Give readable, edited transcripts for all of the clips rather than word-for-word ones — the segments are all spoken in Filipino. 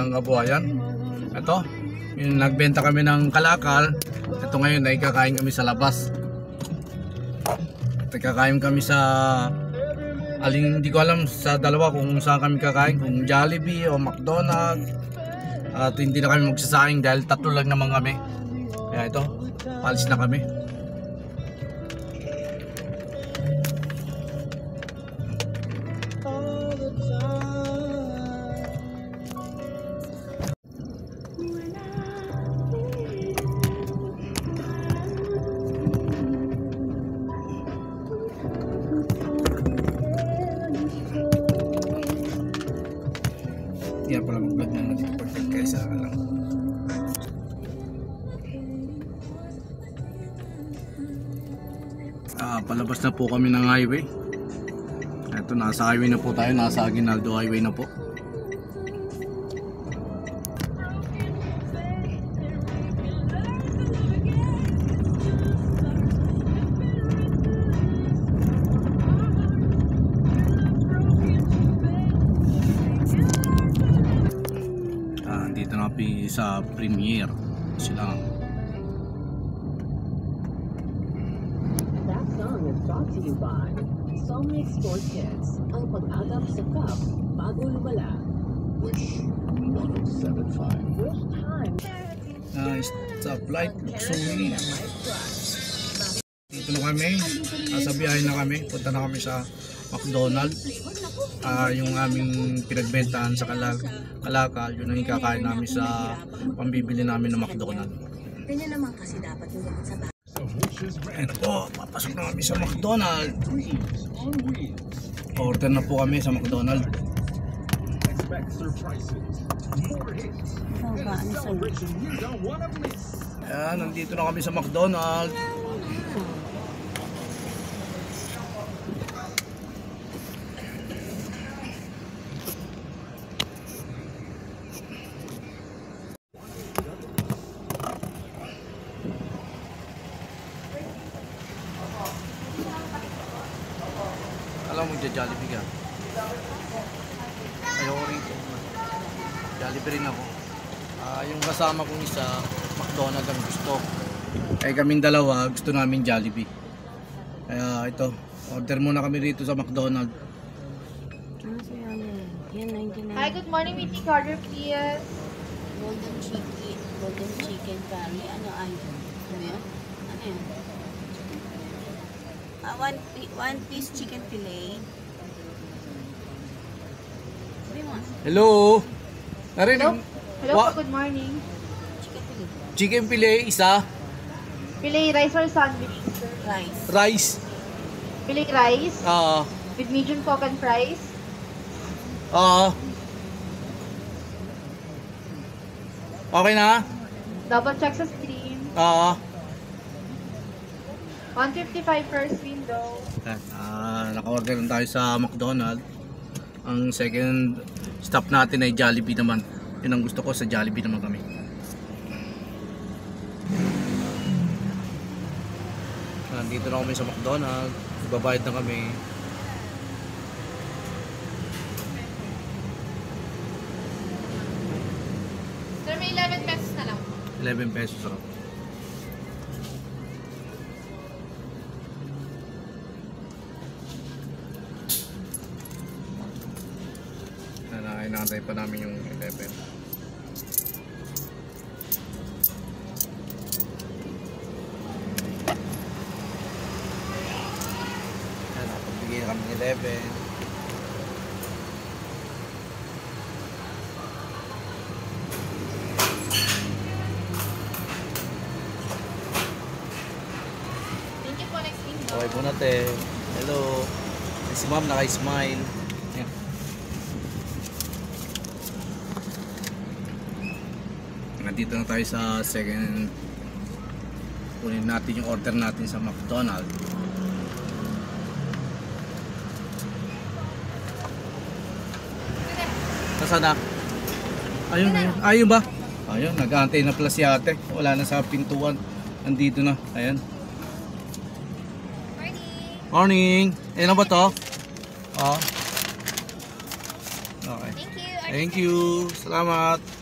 Mapagpalang kabuhayan. Ito, yung nagbenta kami ng kalakal. Ito ngayon ay kakain kami sa labas. Kakain kami sa hindi ko alam sa dalawa kung saan kami kakain, kung Jollibee o McDonald's. At hindi na kami magsasaing dahil tatlo lang naman kami. Kaya ito, palis na kami. Yan pala mag-vlog na natin pagkat kaysa lang. Palabas na po kami ng highway. Ito, nasa highway na po tayo, nasa Aguinaldo Highway na po. Dito na kami sa Premier sila. That song is brought to you by Somnic Sport Kids. Ang pag-agap sa cup bago lumala. Wish 1075. Wish time. Stoplight Luxury. Dito na kami. Nasa biyahe na kami. Punta na kami sa McDonald's. Yung aming pinagbentahan sa kalakal, yun ang ikakain namin sa pambibili namin ng McDonald's. Ganyan naman kasi dapat yung lahat sa bahay. And papasok na kami sa McDonald's. Order na po kami sa McDonald's. Ayan, nandito na kami sa McDonald's. Alam mo Jollibee ka? Ayoko rito. Jollibee rin ako. Yung kasama kong isa, McDonald's ang gusto. Kaya kaming dalawa, gusto namin Jollibee. Kaya ito, order muna kami rito sa McDonald's. Hi, good morning, meeting order please. Golden chicken curry. Ano ay? Ano yan? Ano yan? One piece chicken fillet. Hello. Narinig? Hello po, good morning. Chicken fillet. Chicken fillet, isa. Fillet rice or sandwich, sir? Rice. Rice. Fillet rice with medium coke and fries. Okay na? Double check sa screen. 155 first window. Naka-order lang tayo sa McDonald's. Ang second stop natin ay Jollibee naman. Yun ang gusto ko, sa Jollibee naman kami. Nandito na kami sa McDonald's. Babayad na kami. Sir, may 11 pesos na lang. 11 pesos raw. Inaantay pa namin yung 11. Pagbigay kami ng 11. Thank you po, next window. Okay po natin. Hello. Si ma'am naka-smile. Nandito na tayo sa second. Kunin natin yung order natin sa McDonald's. Nasaan na? Ayun, ayun. Ayun ba? Ayun, nag-aantay na pala si ate. Wala na sa pintuan. Nandito na. Ayan. Morning. Ayun na ba to? Okay. Thank you. Thank you. Salamat.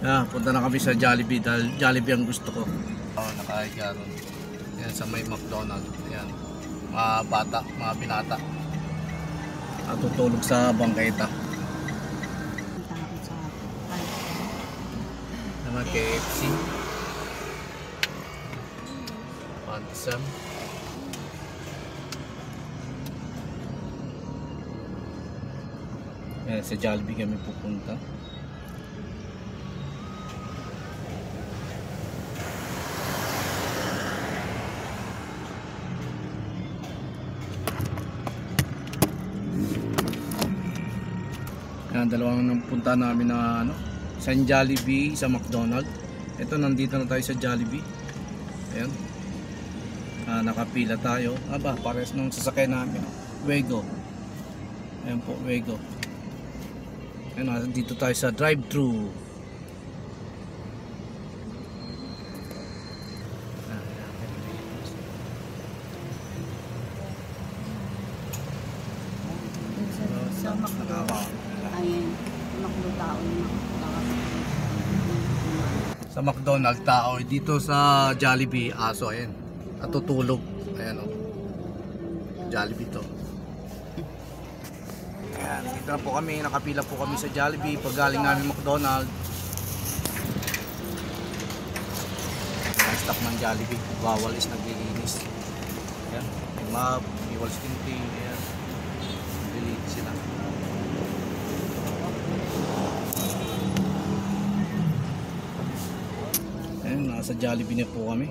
Punta na kami sa Jollibee dahil Jollibee ang gusto ko. Nakahiga ron. Yan sa may McDonald's. Ayan. Mga bata, mga binata. Tutulog sa bangketa. Takot sa Naman KFC. Pantisam. Ayan, sa Jollibee kami pupunta. Yan, dalawang punta namin na sa Jollibee, sa McDonald's. Ito, nandito na tayo sa Jollibee. Ayan. Nakapila tayo. Pares nung sasakyan namin. Wego. Ayan po, Wego. Ayan, nandito tayo sa drive-thru. sa makdo. Ayun. Makdo tao yung Sa McDonald's tao, dito sa Jollibee aso. Ayan, natutulog. Ayan o, Jollibee to. Ayan, dito na po kami, nakapila po kami sa Jollibee pag galing namin McDonald's. Staff ng Jollibee, bawal is naglilinis. Ayan, may map, may wall stinting. Ayan, naglilinis sila. Ayan, nasa Jollibee na po kami.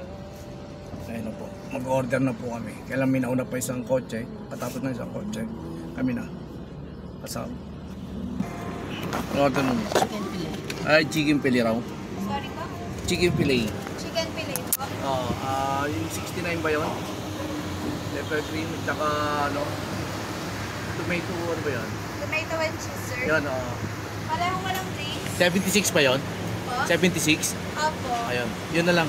Ayan na po, mag-order na po kami. Kailan may nauna pa isang kotse, patapos na isang kotse, kami na kasama. Order mo. chicken fillet. Ay, chicken fillet raw. Sorry po? Chicken fillet. Chicken fillet po? Oo, yung 69 ba yun? Pepper cream at saka tomato, ano ba yun? Tomato and cheese, sir. Yan, Parehong walang drinks? 76 ba yun? Po? 76? Opo. Ayun, yun na lang.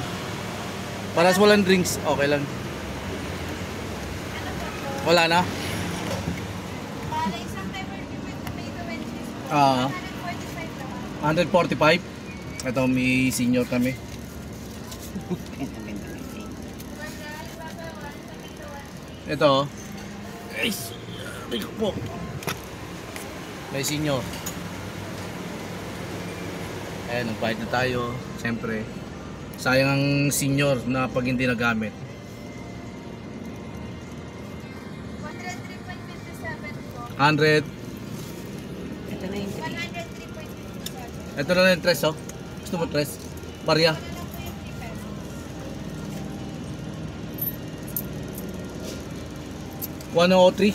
Paras walang drinks, okay lang. Ano po po? Wala na? Bale, isang pepper cream with tomato and cheese po. Ah. 145 naman. 145? Ito, may senior kami. Ito. Guys, ito po. May senior. Ayan, nagbayad na tayo. Siyempre, sayang ang senior na pag hindi nagamit. 103.57 po. 100. Ito na yung 103.57. Ito na lang yung tres, oh. Gusto mo tres? Barya. Ano lang po yung 3 pesos? 103.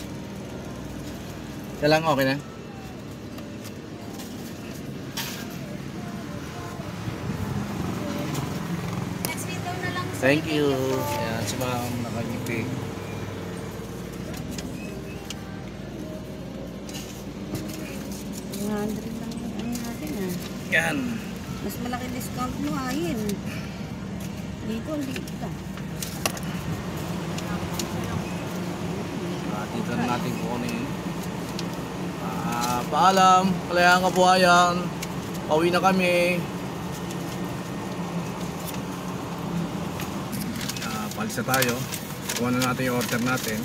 Kaya lang, okay na. Next window na lang. sir. Thank you. Ayan, si ma'am nakangiti. $100 lang yung ano natin ah. Yan. Mas malaki discount mo ayun. Dito, hindi ka. Dito na natin kukunin. Paalam, kalayang kabuhayan. Pauwi na kami. Palis na tayo. Kuha na natin yung order natin.